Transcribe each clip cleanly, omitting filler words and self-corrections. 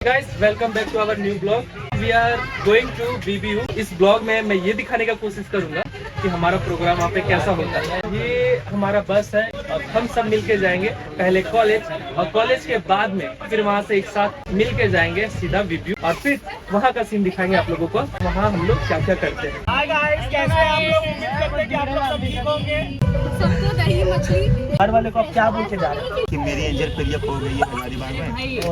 Guys, welcome back to our new blog. We are going to BBU. इस blog में मैं ये दिखाने का कोशिश करूंगा कि हमारा प्रोग्राम वहाँ पे कैसा होता है। ये हमारा बस है और हम सब मिलके जाएंगे पहले कॉलेज और कॉलेज के बाद में फिर वहाँ से एक साथ मिलके जाएंगे सीधा BBU और फिर वहाँ का सीन दिखाएंगे आप लोगों को वहाँ हम लोग क्या क्या करते हैं। हाय गाइस, कैसे हैं आप लोग? उम्मीद करते हैं कि आप लोग सब ठीक होंगे। सबको दही मछली हर वाले को आप क्या बोल के जा रहे हैं? कि मेरी एंजल प्रिया खो गई है हमारी बात में।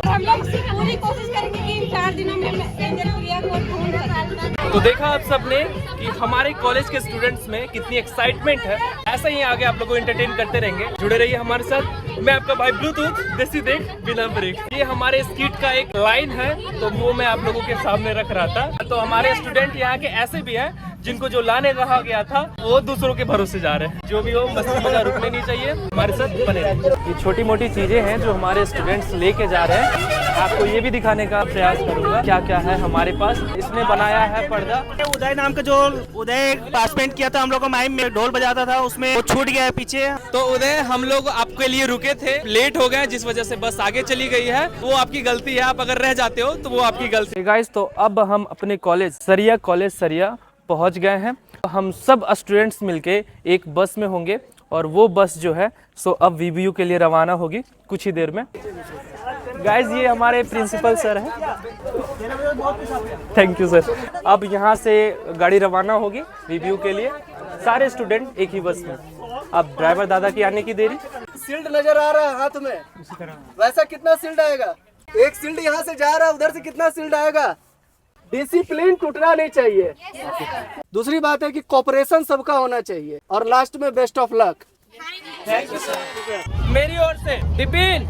हम लोग पूरी कोशिश करेंगे कि इन 4 दिनों में एंजल प्रिया को ढूंढ सकें। तो देखा आप सबने कि हमारे कॉलेज के स्टूडेंट्स में कितनी एक्साइटमेंट है। ऐसा ही आगे आप लोगों को एंटरटेन करते रहेंगे। जुड़े रहिए हमारे साथ। मैं आपका भाई ब्लूटूथ देसी देख बिना ब्रेक। ये हमारे स्किट का एक लाइन है तो वो मैं आप लोगों के सामने रख रहा था। तो हमारे स्टूडेंट यहाँ के ऐसे भी हैं जिनको जो लाने रहा गया था वो दूसरों के भरोसे जा रहे हैं। जो भी हो मस्ती मजा रुकने नहीं चाहिए, हमारे साथ बने रहिए। ये छोटी मोटी चीजें हैं जो हमारे स्टूडेंट्स लेके जा रहे हैं। आपको ये भी दिखाने का प्रयास करूंगा क्या क्या है हमारे पास। इसने बनाया है पर्दा। उदय नाम का जो उदय पार्टिसिपेट किया था हम लोग को माइम में ढोल बजाता था, उसमें वो छूट गया है पीछे। तो उदय हम लोग आपके लिए रुके थे, लेट हो गए जिस वजह से बस आगे चली गई है। वो आपकी गलती है, आप अगर रह जाते हो तो वो आपकी गलती है। गाइस, तो अब हम अपने कॉलेज सरिया पहुंच गए हैं। हम सब स्टूडेंट्स मिलके एक बस में होंगे और वो बस जो है सो अब VBU के लिए रवाना होगी कुछ ही देर में। गाइस, ये हमारे प्रिंसिपल सर हैं। Thank you sir. अब यहाँ से गाड़ी रवाना होगी VBU के लिए, सारे स्टूडेंट एक ही बस में। अब ड्राइवर दादा की आने की देरी। सील्ड नजर आ रहा है हाथ में, वैसा कितना सील्ड आएगा? एक सील्ड यहाँ से जा रहा है, उधर से कितना सील्ड आएगा? डिसिप्लिन टूटना नहीं चाहिए। दूसरी बात है कि कोऑपरेशन सबका होना चाहिए। और लास्ट में best of luck. Thank you sir. मेरी ओर से विपिन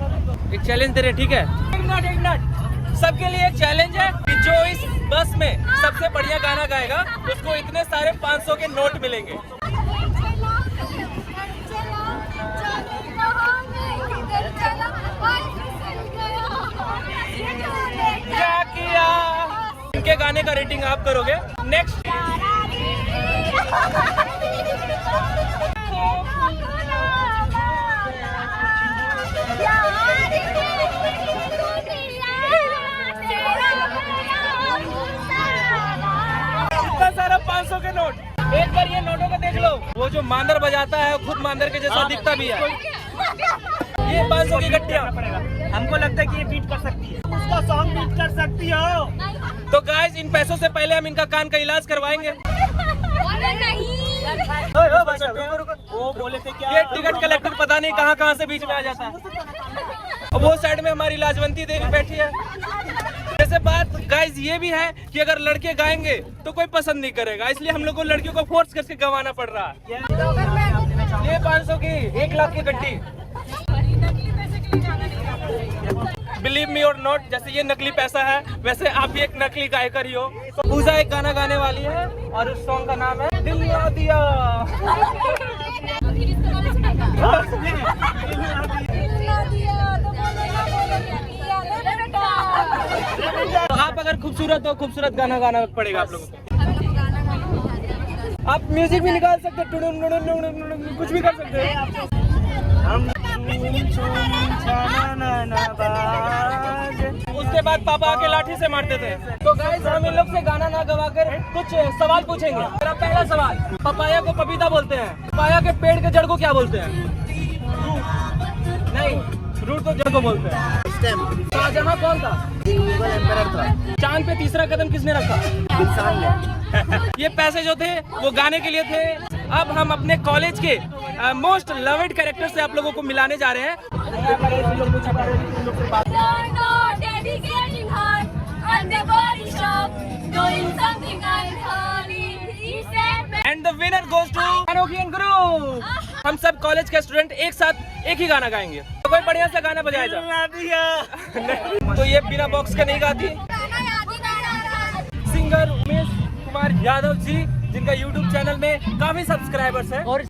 एक चैलेंज दे रहे, ठीक है? एक मिनट सबके लिए एक चैलेंज है कि जो इस बस में सबसे बढ़िया गाना गाएगा उसको इतने सारे 500 के नोट मिलेंगे। क्या किया? इनके गाने का रेटिंग आप करोगे। नेक्स्ट इतना सारा 500 के नोट। एक बार ये नोटों को देख लो। वो जो मांदर बजाता है खुद मांदर के जैसा दिखता भी है। ये 500 की गट्टियाँ हमको लगता है कि ये बीट कर सकती है, उसका सॉन्ग बीट कर सकती हो। तो गाइस, इन पैसों से पहले हम इनका कान का इलाज करवाएंगे। वो बोले थे क्या? ये टिकट कलेक्टर पता नहीं कहाँ से बीच में आ जाता है। और वो साइड में हमारी लाजवंती देवी बैठी है। जैसे बात गाइस ये भी है कि अगर लड़के गाएंगे तो कोई पसंद नहीं करेगा, इसलिए हम लोग को लड़कियों को फोर्स करके गवाना पड़ रहा है। ये 500 की 1 लाख की गड्डी। बिलीव मी और नॉट, जैसे ये नकली पैसा है वैसे आप भी एक नकली गायकर ही हो। तो पूजा एक गाना गाने वाली है और उस सॉन्ग का नाम है दिल ना दिया। आप अगर खूबसूरत हो, खूबसूरत गाना गाना पड़ेगा आप लोगों को। आप म्यूजिक भी निकाल सकते हो, कुछ भी कर सकते हो। उसके बाद पापा आके लाठी से मारते थे। तो गाइस, हम इन लोग से गाना ना गवाकर कुछ सवाल पूछेंगे। मेरा पहला सवाल, पपाया को पपीता बोलते हैं, पपाया के पेड़ के जड़ को क्या बोलते हैं? नहीं, रूट तो जड़ को बोलते हैं। शाहजहां कौन था? मुगल एम्परर था। चांद पे तीसरा कदम किसने रखा? इंसान ने। ये पैसे जो थे वो गाने के लिए थे। अब हम अपने कॉलेज के मोस्ट लवेड कैरेक्टर से आप लोगों को मिलाने जा रहे हैं। And the winner goes to Anokhiyan group. हम सब कॉलेज के स्टूडेंट एक साथ एक ही गाना गाएंगे। तो कोई बढ़िया सा गाना बजाया जाए। तो ये बिना बॉक्स के नहीं गाती। सिंगर उमेश कुमार यादव जी, जिनका YouTube चैनल में काफी सब्सक्राइबर्स हैं। और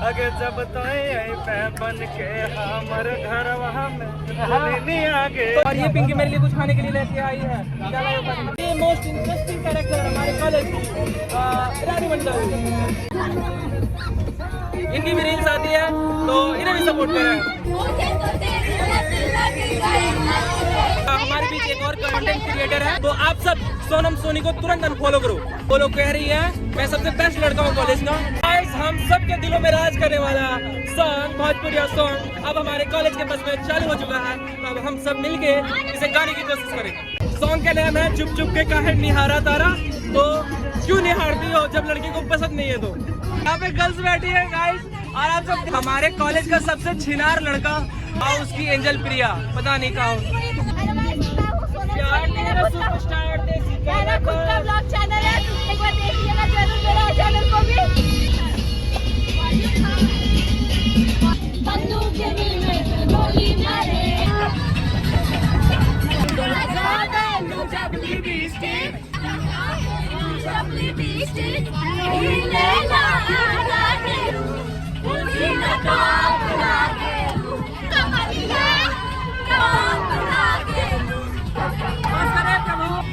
अगे जब तो बन के हमर घर वहाँ में आगे। और ये पिंकी मेरे लिए कुछ खाने के लिए लेके आई है। ये मोस्ट इंटरेस्टिंग कैरेक्टर हमारे कॉलेज की रानी मंडल। इनकी भी रील्स आती है, तो इन्हें भी सपोर्ट करें। हमारे बीच एक और कंटेंट क्रिएटर है, तो आप सब सोनम सोनी को तुरंत अनफॉलो करो। वो लोग कह रही है मैं सबसे बेस्ट लड़का हूँ कॉलेज का। गाइस, हम सब के दिलों में राज करने वाला सॉन्ग, भोजपुरी सॉन्ग अब हमारे कॉलेज के बस में चालू हो चुका है। तो अब हम सब मिलके इसे गाने की कोशिश करेंगे। सॉन्ग का नाम है चुप चुप के काहे निहारा तारा। तो क्यों निहारती हो जब लड़की को पसंद नहीं है? तो यहाँ पे गर्ल्स बैठी है गाइस, और आप सब हमारे कॉलेज का सबसे छिनार लड़का और उसकी एंजल प्रिया, पता नहीं कहाँ मेरा खुद का ब्लॉग चैनल है, एक बार देखिएगा जरूर मेरा चैनल को भी। बंदूक के दिल में गोली मारे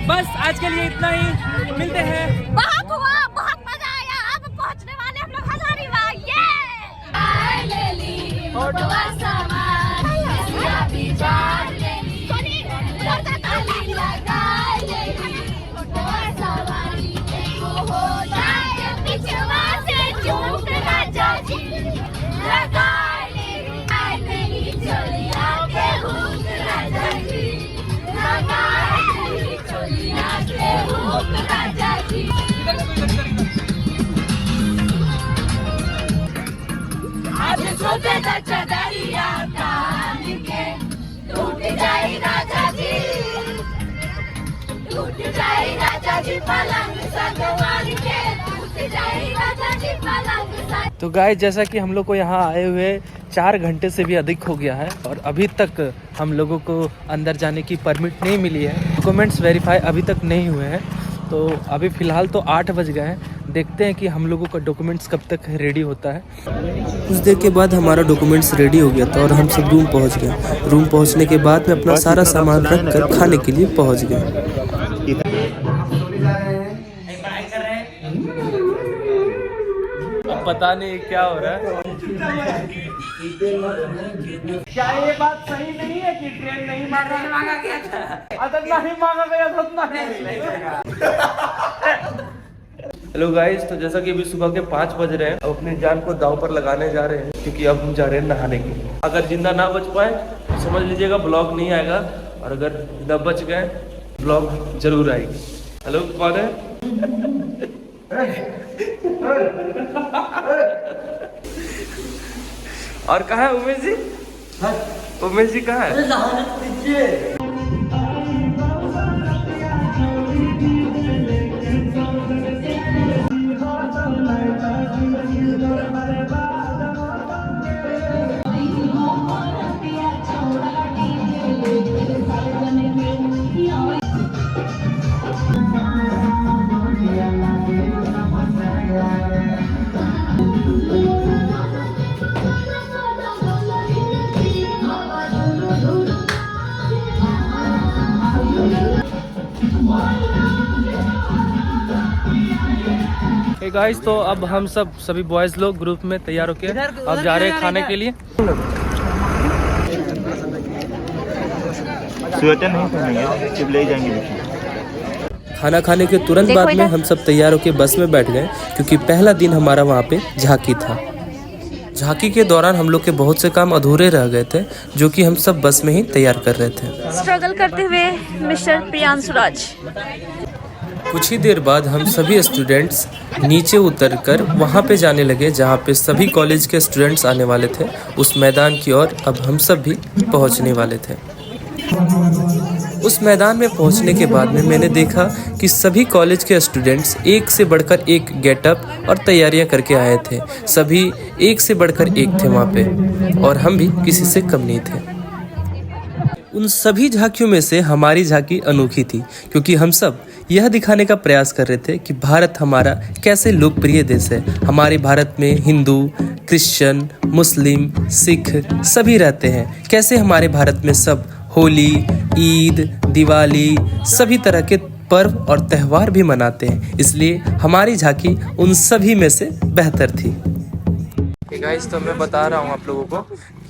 बस आज के लिए इतना ही, मिलते हैं। बहुत हुआ, बहुत मजा आया। अब पहुंचने वाले हम लोग हजारीबाग। टूट जाए राजा जी पलंग सगवान के, टूट जाए राजा जी पलंग। तो गाइस, जैसा कि हम लोग को यहाँ आए हुए 4 घंटे से भी अधिक हो गया है और अभी तक हम लोगों को अंदर जाने की परमिट नहीं मिली है। डॉक्यूमेंट्स वेरीफाई अभी तक नहीं हुए हैं। तो अभी फ़िलहाल तो 8 बज गए हैं। देखते हैं कि हम लोगों का डॉक्यूमेंट्स कब तक रेडी होता है। कुछ देर के बाद हमारा डॉक्यूमेंट्स रेडी हो गया था और हम सब रूम पहुंच गए। रूम पहुंचने के बाद में अपना सारा सामान रख कर खाने के लिए पहुंच गए। अब पता नहीं क्या हो रहा है। क्या ये बात सही नहीं है कि ट्रेन नहीं मांगा गया था? नहीं मांगा गया था उतना नहीं। हेलो गाइस, तो जैसा कि अभी सुबह के 5 बज रहे हैं, अब अपनी जान को दांव पर लगाने जा रहे हैं क्योंकि अब हम जा रहे हैं नहाने के लिए। अगर जिंदा ना बच पाए तो समझ लीजिएगा ब्लॉग नहीं आएगा, और अगर न बच गए ब्लॉग जरूर आएगी। हेलो, कौन है? और कहाँ है उमेश जी? उमेश जी कहाँ है? गाइस, तो अब हम सभी बॉयज लोग ग्रुप में तैयार होके अब जा रहे हैं खाने के लिए। स्वेटर नहीं पहनेंगे, सिर्फ ले जाएंगे। खाना खाने के तुरंत बाद में हम सब तैयार होकर बस में बैठ गए क्योंकि पहला दिन हमारा वहाँ पे झांकी था। झांकी के दौरान हम लोग के बहुत से काम अधूरे रह गए थे जो कि हम सब बस में ही तैयार कर रहे थे। स्ट्रगल करते हुए मिस्टर प्रियांशु राज। कुछ ही देर बाद हम सभी स्टूडेंट्स नीचे उतरकर वहाँ पे जाने लगे जहाँ पे सभी कॉलेज के स्टूडेंट्स आने वाले थे। उस मैदान की ओर अब हम सब भी पहुँचने वाले थे। उस मैदान में पहुँचने के बाद में मैंने देखा कि सभी कॉलेज के स्टूडेंट्स एक से बढ़कर एक गेटअप और तैयारियां करके आए थे। सभी एक से बढ़कर एक थे वहाँ पे, और हम भी किसी से कम नहीं थे। उन सभी झांकियों में से हमारी झांकी अनोखी थी क्योंकि हम सब यह दिखाने का प्रयास कर रहे थे कि भारत हमारा कैसे लोकप्रिय देश है। हमारे भारत में हिंदू, क्रिश्चियन, मुस्लिम, सिख सभी रहते हैं। कैसे हमारे भारत में सब होली, ईद, दिवाली सभी तरह के पर्व और त्यौहार भी मनाते हैं। इसलिए हमारी झांकी उन सभी में से बेहतर थी। गाइस तो मैं बता रहा हूँ आप लोगों को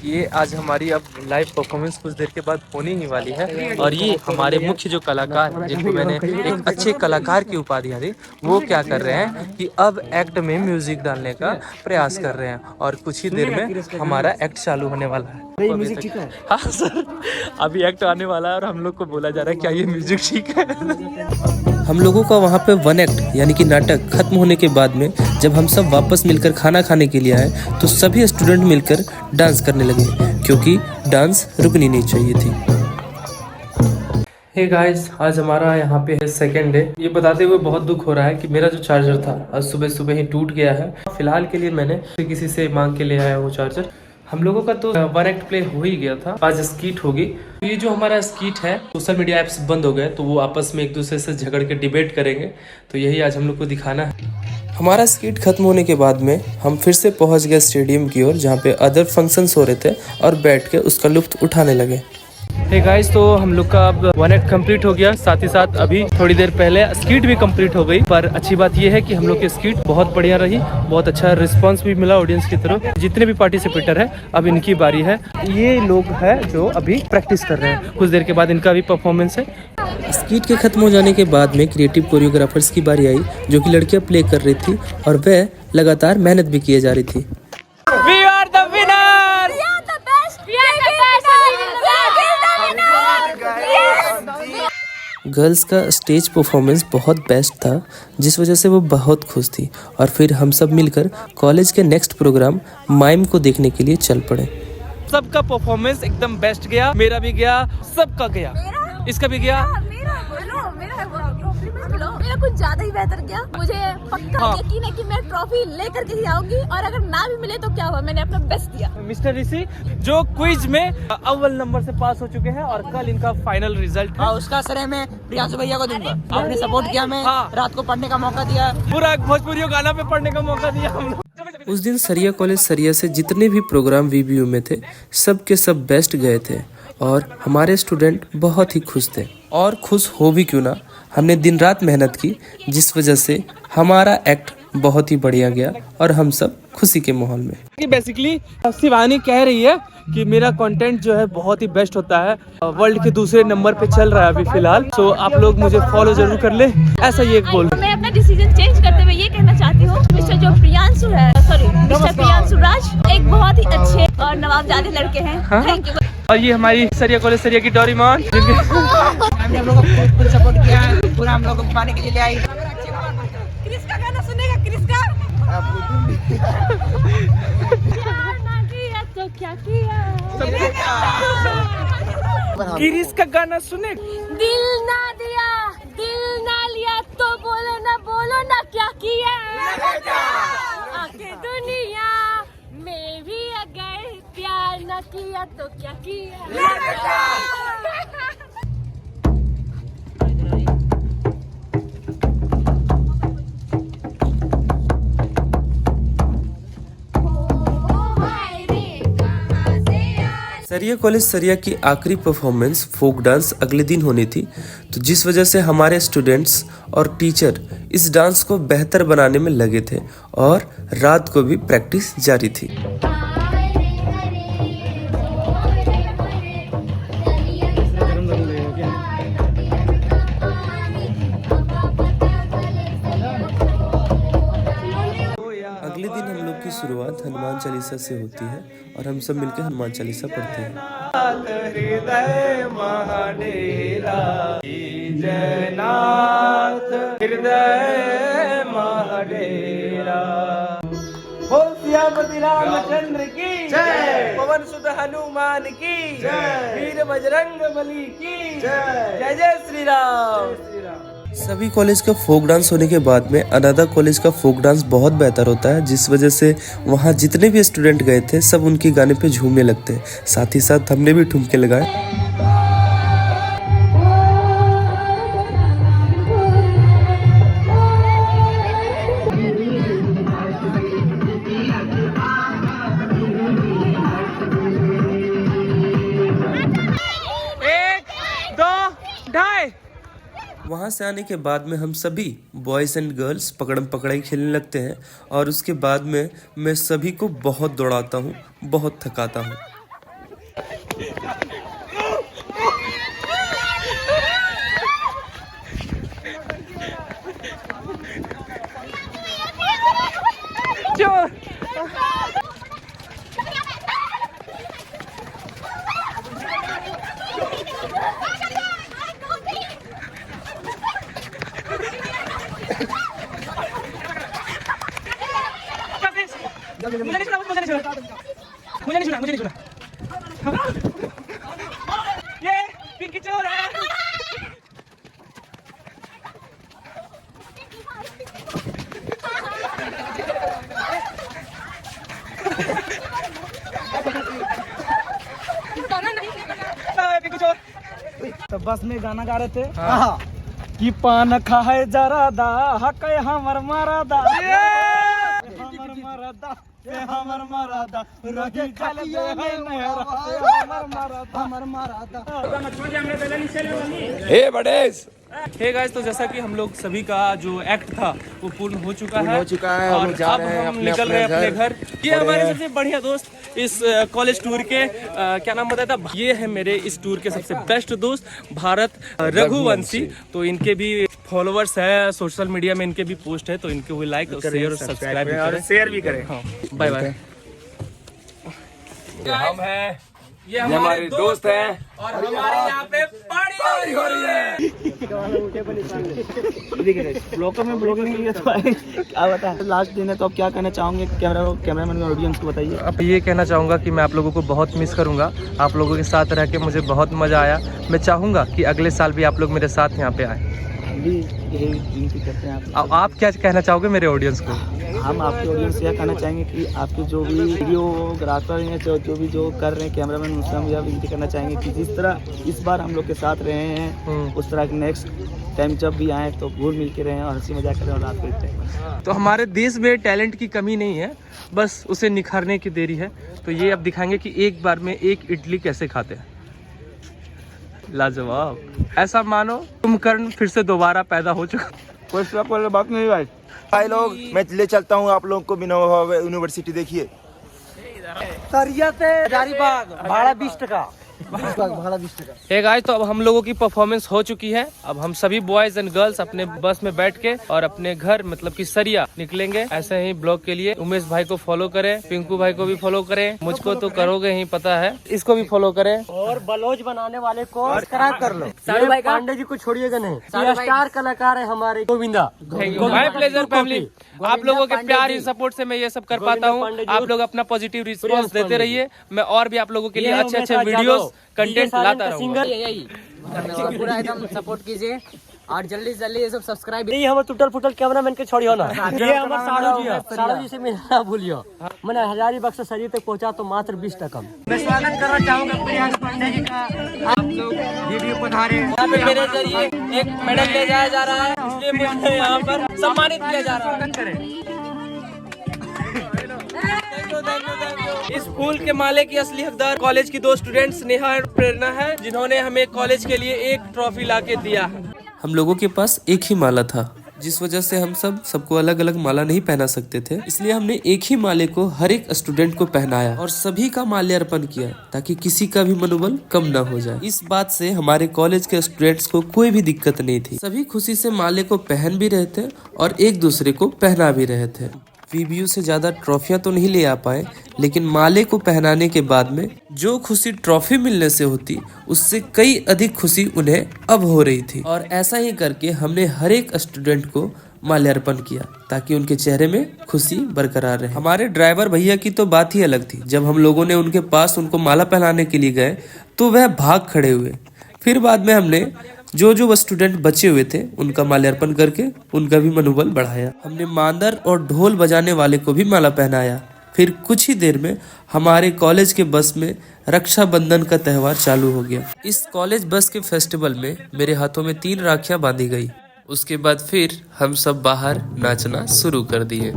कि ये आज हमारी अब लाइव परफॉर्मेंस कुछ देर के बाद होने ही वाली है। और ये हमारे मुख्य जो कलाकार जिनको मैंने एक अच्छे कलाकार की उपाधि दी, वो क्या कर रहे हैं कि अब एक्ट में म्यूजिक डालने का प्रयास कर रहे हैं और कुछ ही देर में हमारा एक्ट चालू होने वाला है। म्यूजिक ठीक है? हाँ सर, अभी एक्ट आने वाला है और हम लोग को बोला जा रहा है क्या ये म्यूजिक ठीक है। हम लोगों का वहाँ पे वन एक्ट यानी कि नाटक खत्म होने के बाद में जब हम सब वापस मिलकर खाना खाने के लिए आए तो सभी स्टूडेंट मिलकर डांस करने लगे क्योंकि डांस रुकनी नहीं चाहिए थी। हे गाइस, आज हमारा यहाँ पे है सेकेंड डे। ये बताते हुए बहुत दुख हो रहा है कि मेरा जो चार्जर था आज सुबह सुबह ही टूट गया है। फिलहाल के लिए मैंने किसी से मांग के ले आया वो चार्जर। हम लोगों का तो वन एक्ट प्ले हो ही गया था, आज स्कीट होगी। तो ये जो हमारा स्कीट है, सोशल मीडिया ऐप्स बंद हो गए तो वो आपस में एक दूसरे से झगड़ के डिबेट करेंगे, तो यही आज हम लोग को दिखाना है। हमारा स्कीट खत्म होने के बाद में हम फिर से पहुंच गए स्टेडियम की ओर जहाँ पे अदर फंक्शंस हो रहे थे और बैठ के उसका लुत्फ उठाने लगे। हे गाइस, तो हम लोग का अब वन एक्ट कंप्लीट हो गया, साथ ही साथ अभी थोड़ी देर पहले स्कीट भी कंप्लीट हो गई। पर अच्छी बात यह है कि हम लोग की स्कीट बहुत बढ़िया रही, बहुत अच्छा रिस्पांस भी मिला ऑडियंस की तरफ। जितने भी पार्टिसिपेटर है अब इनकी बारी है। ये लोग है जो अभी प्रैक्टिस कर रहे हैं, कुछ देर के बाद इनका भी परफॉर्मेंस है। स्कीट के खत्म हो जाने के बाद में क्रिएटिव कोरियोग्राफर्स की बारी आई जो कि लड़कियां प्ले कर रही थी और वह लगातार मेहनत भी किए जा रही थी। We are the winners! We are the best! We are the best! Girls का स्टेज परफॉर्मेंस बहुत बेस्ट था जिस वजह से वो बहुत खुश थी और फिर हम सब मिलकर कॉलेज के नेक्स्ट प्रोग्राम माइम को देखने के लिए चल पड़े। सबका परफॉर्मेंस एकदम बेस्ट गया, मेरा भी गया, सबका गया, इसका भी गया। मेरा कुछ ज्यादा ही बेहतर गया। मुझे पक्का यकीन है कि मैं ट्रॉफी लेकर के ही आऊंगी और अगर ना भी मिले तो क्या हुआ, मैंने अपना बेस्ट दिया। मिस्टर ऋषि जो क्विज में अव्वल नंबर से पास हो चुके हैं और कल इनका फाइनल रिजल्ट है। उसका श्रेय मैं प्रियांशु भैया को दूंगा। आपने सपोर्ट किया, मैं रात को पढ़ने का मौका दिया, पूरा भोजपुरी गाना पे पढ़ने का मौका दिया हम लोग। उस दिन सरिया कॉलेज सरिया से जितने भी प्रोग्राम वीबीयू में थे सब के सब बेस्ट गए थे और हमारे स्टूडेंट बहुत ही खुश थे। और खुश हो भी क्यों ना, हमने दिन रात मेहनत की जिस वजह से हमारा एक्ट बहुत ही बढ़िया गया और हम सब खुशी के माहौल में। बेसिकली शिवानी कह रही है कि मेरा कंटेंट जो है बहुत ही बेस्ट होता है, वर्ल्ड के दूसरे नंबर पे चल रहा है अभी फिलहाल, तो आप लोग मुझे फॉलो जरूर कर ले, ऐसा ये बोल। मैं अपना डिसीजन चेंज करते हुए ये कहना चाहती हूँ, मिस्टर जो प्रियांशु है, मिस्टर प्रियांशु राज एक बहुत ही अच्छे और नवाबजादे लड़के हैं। Thank you. और ये हमारी सरिया कॉलेज सरिया की डोरीमोन हमने हम लोगों को फुल सपोर्ट किया, पूरा हम लोग को घुमाने के लिए ले आई। क्रिस का गाना सुनेगा? क्रिस का प्यार ना किया तो क्या किया, गिरीश का गाना सुने। दिल ना दिया, दिल ना लिया तो बोलो ना क्या किया। आके दुनिया में भी अगर प्यार ना किया तो क्या किया। सरिया कॉलेज सरिया की आखिरी परफॉर्मेंस फोक डांस अगले दिन होनी थी, तो जिस वजह से हमारे स्टूडेंट्स और टीचर इस डांस को बेहतर बनाने में लगे थे और रात को भी प्रैक्टिस जारी थी। अगले दिन हम लोग की शुरुआत हनुमान चालीसा से होती है और हम सब मिलकर हनुमान चालीसा पढ़ते हैं। हृदय महाडेरा जयनाथ, हृदय महाडेरा। बोल सियापति रामचंद्र की जय, पवन सुत हनुमान की जय, वीर बजरंग बली की जय, जय जय श्री राम। सभी कॉलेज का फोक डांस होने के बाद में अनादा कॉलेज का फोक डांस बहुत बेहतर होता है, जिस वजह से वहाँ जितने भी स्टूडेंट गए थे सब उनके गाने पे झूमने लगते हैं। साथ ही साथ हमने भी ठुमके लगाए। वहाँ से आने के बाद में हम सभी बॉयज़ एंड गर्ल्स पकड़म पकड़ाई खेलने लगते हैं और उसके बाद में मैं सभी को बहुत दौड़ाता हूँ, बहुत थकाता हूँ। मुझे नहीं सुना ये पिंकी चोर है। तो बस में गाना गा रहे थे कि पान खाए जरा दा हक हमर मारा दा हमर मारा दा हमर मारा दा रगे खालिया में हमर मारा दा हे बड़ेस। हे गाइस, तो जैसा कि हम लोग सभी का जो एक्ट था वो पूर्ण हो चुका है और अब हम निकल रहे हैं अपने घर। ये हमारे सबसे बढ़िया दोस्त इस कॉलेज टूर के क्या नाम बताया था, ये है मेरे इस टूर के सबसे बेस्ट दोस्त भारत रघुवंशी। तो इनके भी फॉलोअर्स है, सोशल मीडिया में इनके भी पोस्ट है, तो इनके हुए लाइक शेयर सब्सक्राइब करें, शेयर भी करें। हाँ, बाय बाय। हम हैं, ये हमारे दोस्त हैं और हमारे यहाँ पे पार्टी हो रही है। ब्लॉगिंग के लिए तो क्या बता, लास्ट दिन है तो अब क्या कहना चाहोगे कैमरामैन और ऑडियंस को बताइए। अब ये कहना चाहूँगा कि मैं आप लोगों को बहुत मिस करूँगा। आप लोगों के साथ रह के मुझे बहुत मज़ा आया। मैं चाहूँगा कि अगले साल भी आप लोग मेरे साथ यहाँ पे आए। भी यही विनती करते हैं आप क्या कहना चाहोगे मेरे ऑडियंस को? हम आपके ऑडियंस से यह कहना चाहेंगे कि आपके जो भी वीडियोग्राफर हैं, जो कर रहे हैं कैमरामैन, उनसे हम यह विनती करना चाहेंगे कि जिस तरह इस बार हम लोग के साथ रहे हैं उस तरह नेक्स्ट टाइम जब भी आए तो घूर मिल के रहें और हंसी मजाक करें और रात को। तो हमारे देश में टैलेंट की कमी नहीं है, बस उसे निखारने की देरी है। तो ये अब दिखाएंगे कि एक बार में एक इडली कैसे खाते हैं। लाजवाब। ऐसा मानो कुंभकर्ण फिर से दोबारा पैदा हो चुका। कोई बात नहीं भाई लोग, मैं ले चलता हूँ आप लोगों को विनोबा यूनिवर्सिटी। देखिए भाड़ा 20 टका। हे गाइस, तो अब हम लोगों की परफॉर्मेंस हो चुकी है। अब हम सभी बॉयज एंड गर्ल्स अपने बस में बैठ के और अपने घर मतलब कि सरिया निकलेंगे ऐसे ही ब्लॉग के लिए। उमेश भाई को फॉलो करें, पिंकू भाई को भी फॉलो करें, मुझको तो करोगे ही पता है, इसको भी फॉलो करें और बलोच बनाने वाले को सब्सक्राइब कर लो। सारू पांडे जी को छोड़िएगा नहीं, स्टार कलाकार है हमारे गोविंदा। माय प्लेजर फैमिली, आप लोगों के प्यार ही सपोर्ट से मैं ये सब कर पाता हूँ। आप लोग अपना पॉजिटिव रिस्पॉन्स देते रहिए, मैं और भी आप लोगों के लिए अच्छे अच्छे वीडियोस कंटेंट लाता रहूँगा। पूरा एकदम सपोर्ट कीजिए और जल्दी से जल्दी ये सब सब्सक्राइब। नहीं हम टूटल फुटल कैमरामैन के छोड़ियो ना, ये हमारे साड़ू जी है, साड़ू जी से मिलना भूलियो। मैंने हजारीबाग से शरीर तक पहुंचा तो मात्र 20 टका। मैं स्वागत करना चाहूंगा प्रियांश पांडे जी का। आप लोग वीडियो पधारे, यहाँ पे मेरे जरिए एक मेडल ले जाया जा रहा है, इसलिए मुझे यहाँ पर सम्मानित किया जा रहा है। इस फूल के माले की असली हकदार कॉलेज की दो स्टूडेंट्स नेहा और प्रेरणा है, जिन्होंने हमें कॉलेज के लिए एक ट्रॉफी लाके दिया। हम लोगों के पास एक ही माला था, जिस वजह से हम सबको अलग अलग माला नहीं पहना सकते थे, इसलिए हमने एक ही माले को हर एक स्टूडेंट को पहनाया और सभी का माल्यार्पण किया ताकि किसी का भी मनोबल कम न हो जाए। इस बात से हमारे कॉलेज के स्टूडेंट्स को कोई भी दिक्कत नहीं थी, सभी खुशी से माले को पहन भी रहे थे और एक दूसरे को पहना भी रहे थे। VBU से ज्यादा ट्रॉफियां तो नहीं ले आ पाए, लेकिन माले को पहनाने के बाद में जो खुशी ट्रॉफी मिलने से होती, उससे कई अधिक खुशी उन्हें अब हो रही थी। और ऐसा ही करके हमने हर एक स्टूडेंट को माल्यार्पण किया ताकि उनके चेहरे में खुशी बरकरार रहे। हमारे ड्राइवर भैया की तो बात ही अलग थी। जब हम लोगों ने उनके पास उनको माला पहनाने के लिए गए तो वह भाग खड़े हुए। फिर बाद में हमने जो स्टूडेंट बचे हुए थे उनका माल्यार्पण करके उनका भी मनोबल बढ़ाया। हमने मांदर और ढोल बजाने वाले को भी माला पहनाया। फिर कुछ ही देर में हमारे कॉलेज के बस में रक्षाबंधन का त्योहार चालू हो गया। इस कॉलेज बस के फेस्टिवल में मेरे हाथों में 3 राखियां बांधी गई। उसके बाद फिर हम सब बाहर नाचना शुरू कर दिए।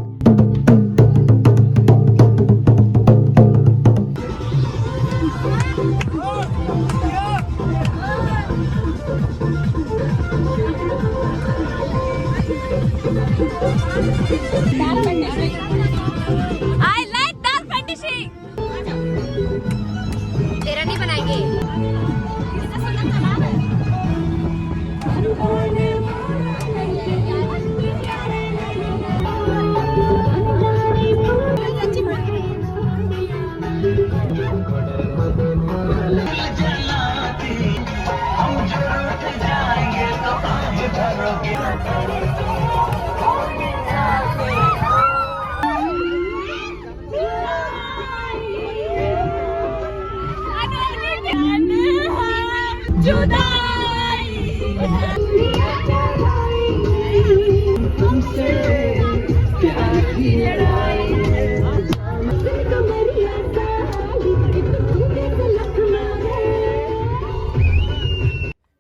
तेरा नहीं बनाएंगे।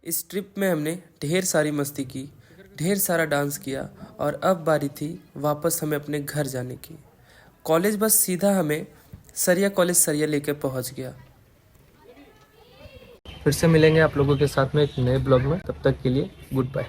इस ट्रिप में हमने ढेर सारी मस्ती की, ढेर सारा डांस किया और अब बारी थी वापस हमें अपने घर जाने की। कॉलेज बस सीधा हमें सरिया कॉलेज सरिया लेकर पहुंच गया। फिर से मिलेंगे आप लोगों के साथ में एक नए ब्लॉग में, तब तक के लिए गुड बाय।